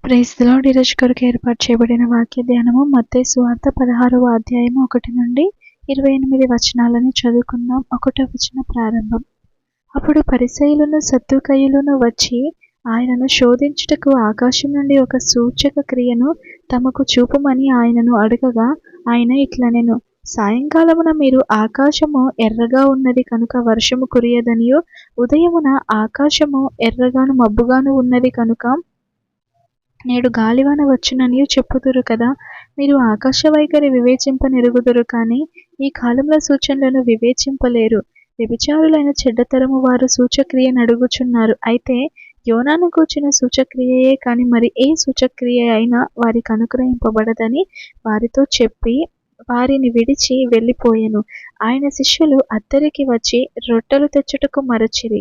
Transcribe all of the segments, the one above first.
Praise the lord. ఈ రోజు కొరకు ఏర్పాటు చేయబడిన వాక్య ధ్యానము మత్తయి సువార్త 16వ అధ్యాయము 1 నుండి 28 వచనాలను చదువుకుందాం. 1వ వచనం ప్రారంభం. అప్పుడు పరిసయ్యులను సద్దూకయ్యులను వచ్చి ఆయనను శోధించుటకు ఆకాశం నుండి ఒక సూచక క్రియను తమకు చూపమని ఆయనను అడగగా ఆయన ఇట్లనెను, సాయంకాలమున మీరు ఆకాశము ఎర్రగా ఉన్నది కనుక వర్షము కురియదనియు, ఉదయమున ఆకాశము ఎర్రగాను మబ్బుగాను ఉన్నది కనుక నేడు గాలివాన వచ్చుననియు చెప్పుదురు కదా. మీరు ఆకాశ వైఖరి వివేచింపనెరుగుదురు కానీ ఈ కాలంలో సూచనలను వివేచింపలేరు. వ్యభిచారులైన చెడ్డతరము వారు సూచక్రియ నడుగుచున్నారు. అయితే యోనాను గూర్చిన సూచక్రియయే కాని మరి ఏ సూచక్రియ అయినా వారికి అనుగ్రహింపబడదని వారితో చెప్పి వారిని విడిచి వెళ్ళిపోయెను. ఆయన శిష్యులు అద్దరికి వచ్చి రొట్టెలు తెచ్చుటకు మరచిరి.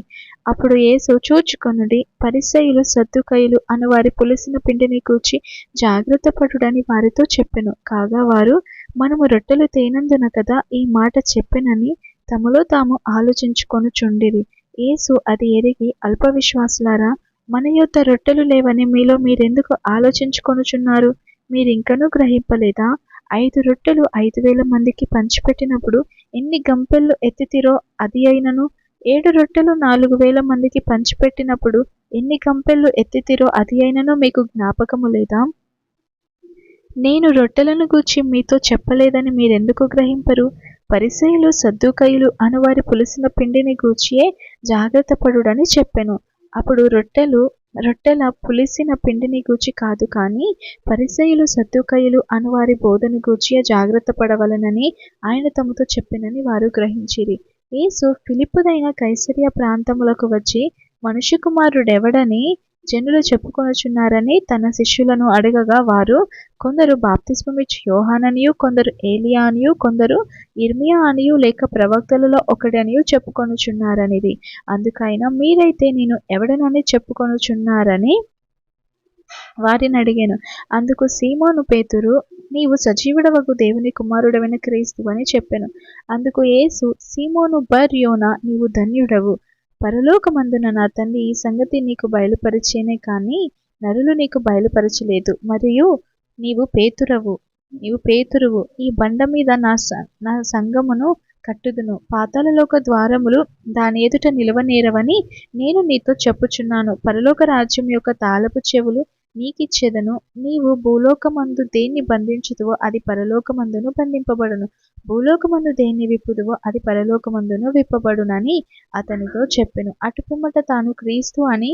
అప్పుడు యేసు చూచుకొనుడి, పరిసయ్యులు సద్దూకయ్యులు అను వారి పులిసిన పిండిని గూర్చి జాగ్రత్త పడుడని వారితో చెప్పెను. కాగా వారు మనము రొట్టెలు తేనందున కదా ఈ మాట చెప్పెనని తమలో తాము ఆలోచించుకొనుచుండిరి. యేసు అది ఎరిగి, అల్ప విశ్వాసులారా, మన యొద్ద రొట్టెలు లేవని మీలో మీరెందుకు ఆలోచించుకొనుచున్నారు? మీరింకనూ గ్రహింపలేదా? 5 రొట్టెలు 5,000 మందికి పంచిపెట్టినప్పుడు ఎన్ని గంపెళ్ళు ఎత్తితిరో అది అయినను, 7 రొట్టెలు 4,000 మందికి పంచిపెట్టినప్పుడు ఎన్ని గంపెళ్ళు ఎత్తితిరో అది అయినను మీకు జ్ఞాపకము లేదా? నేను రొట్టెలను గూర్చి మీతో చెప్పలేదని మీరెందుకు గ్రహింపరు? పరిసయ్యులు సద్దూకయ్యులు అనువారి పులిసిన పిండిని గూర్చియే జాగ్రత్త పడుడని చెప్పెను. అప్పుడు రొట్టెల పులిసిన పిండిని గూర్చి కాదు కానీ పరిసయ్యులు సద్దూకయ్యులు అనువారి బోధను గూర్చియే జాగ్రత్త పడవలెనని ఆయన తమతో చెప్పెనని వారు గ్రహించిరి. యేసు ఫిలిప్పుదైన కైసరియా ప్రాంతములకు వచ్చి మనుష్య కుమారుడెవడని జనులు చెప్పుకొనుచున్నారని తన శిష్యులను అడగగా వారు, కొందరు బాప్తిస్మమిచ్చు యోహాననియు, కొందరు ఏలియా అనియు, కొందరు ఇర్మియా అనియు, లేక ప్రవక్తలలో ఒకడనియు చెప్పుకొనుచున్నారనిది. అందుకైనా మీరైతే నేను ఎవడనని చెప్పుకొనుచున్నారని వారిని అడిగాను. అందుకు సీమోను పేతురు, నీవు సజీవుడవగు దేవుని కుమారుడవైన క్రీస్తువని చెప్పెను. అందుకు యేసు, సీమోను బర్ యోనా, నీవు ధన్యుడవు. పరలోకమందున నా తండ్రి ఈ సంగతి నీకు బయలుపరిచేనే కానీ నరులు నీకు బయలుపరచలేదు. మరియు నీవు పేతురువు, ఈ బండ మీద నా సంఘమును కట్టుదును. పాతాళలోక ద్వారములు దాని ఎదుట నిలవనేరవని నేను నీతో చెప్పుచున్నాను. పరలోక రాజ్యం యొక్క తాళపు చెవులు నీకిచ్చేదను. నీవు భూలోకమందు దేన్ని బంధించుదువో అది పరలోకమందును బంధింపబడును, భూలోకమందు దేన్ని విప్పుదువో అది పరలోకమందును విప్పబడునని అతనితో చెప్పెను. అటుపిమ్మట తాను క్రీస్తు అని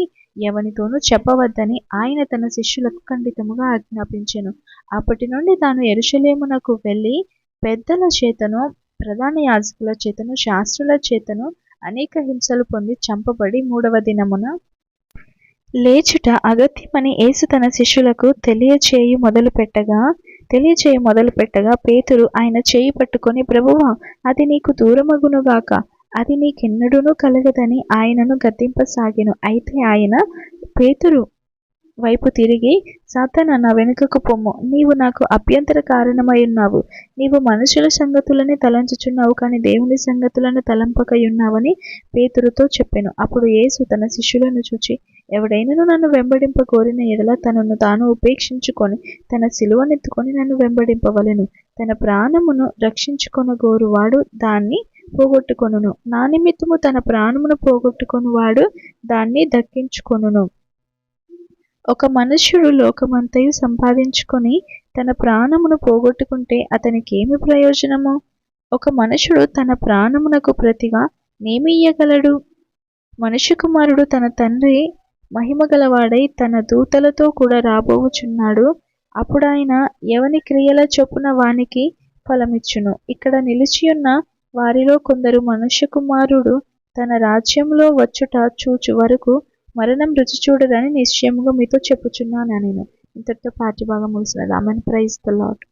ఎవనితోనూ చెప్పవద్దని ఆయన తన శిష్యులకు ఖండితముగా ఆజ్ఞాపించెను. అప్పటి నుండి తాను యెరూషలేమునకు వెళ్ళి పెద్దల చేతను, ప్రధాన యాజకుల చేతను, శాస్త్రుల చేతను అనేక హింసలు పొంది చంపబడి 3వ దినమున లేచుట అగత్యమని యేసు తన శిష్యులకు తెలియచేయ మొదలుపెట్టగా పేతురు ఆయన చేయి పట్టుకొని, ప్రభువా, అది నీకు దూరమగునుగాక, అది నీకెన్నడూనూ కలగదని ఆయనను గద్దింపసాగెను. అయితే ఆయన పేతురు వైపు తిరిగి, సాతానా, నా వెనుకకు పొమ్ము, నీవు నాకు అభ్యంతర కారణమై ఉన్నావు. నీవు మనుషుల సంగతులనే తలంచుచున్నావు కానీ దేవుని సంగతులను తలంపకయున్నావని పేతురుతో చెప్పెను. అప్పుడు యేసు తన శిష్యులను చూచి, ఎవడైనను నన్ను వెంబడింప కోరిన ఎడల తనను తాను ఉపేక్షించుకొని తన సిలువనెత్తుకొని నన్ను వెంబడింపవలెను. తన ప్రాణమును రక్షించుకొనగోరువాడు దాన్ని పోగొట్టుకొనును. నా నిమిత్తము తన ప్రాణమును పోగొట్టుకొనువాడు దాన్ని దక్కించుకొనును. ఒక మనుష్యుడు లోకమంతయు సంపాదించుకొని తన ప్రాణమును పోగొట్టుకుంటే అతనికేమి ప్రయోజనము? ఒక మనుషుడు తన ప్రాణమునకు ప్రతిగా నేమియ్యగలడు? మనుష్య కుమారుడు తన తండ్రి మహిమగలవాడై తన దూతలతో కూడా రాబోవుచున్నాడు. అప్పుడాయన ఎవని క్రియల చొప్పున వానికి ఫలమిచ్చును. ఇక్కడ నిలిచియున్న వారిలో కొందరు మనుష్య కుమారుడు తన రాజ్యంలో వచ్చుట చూచు వరకు మరణం రుచి చూడరని నిశ్చయముగా మీతో చెప్పుచున్నాను నేను. ఇంతటితో పాఠ్యభాగం ముగిసినది. ఆమేన్. Praise the lord.